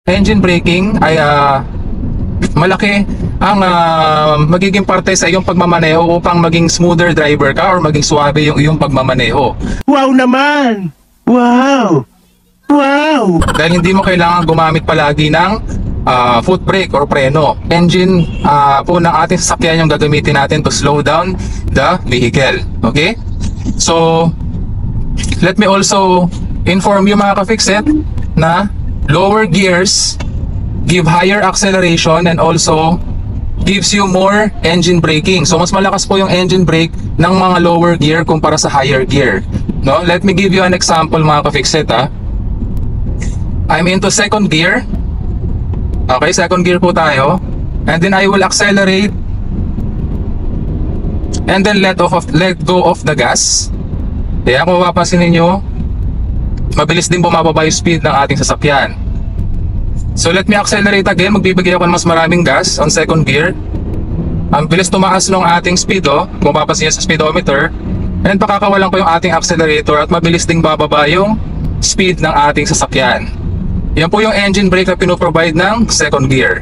engine braking ay malaki ang magiging parte sa iyong pagmamaneho upang maging smoother driver ka or maging suwabe yung iyong pagmamaneho. Wow naman! Wow! Wow! Dahil hindi mo kailangan gumamit palagi ng foot brake or preno. Engine po ng ating sasakyan yung gagamitin natin to slow down the vehicle. Okay? So, let me also inform you mga ka-fixit na lower gears give higher acceleration and also gives you more engine braking. So mas malakas po yung engine brake ng mga lower gear kumpara sa higher gear. No? Let me give you an example mga ka-fixit ha. I'm into second gear. Okay, second gear po tayo. And then I will accelerate and then let go of the gas. Kaya kung mapapansin ninyo, mabilis din bumababa yung speed ng ating sasakyan. So let me accelerate again. Magbibigay ako ng mas maraming gas on second gear. Ang bilis tumaas ng ating speed kung mapapansin nyo sa speedometer. And pakakawalan ko yung ating accelerator at mabilis ding bababa yung speed ng ating sasakyan. Yan po yung engine brake na pinoprovide ng second gear.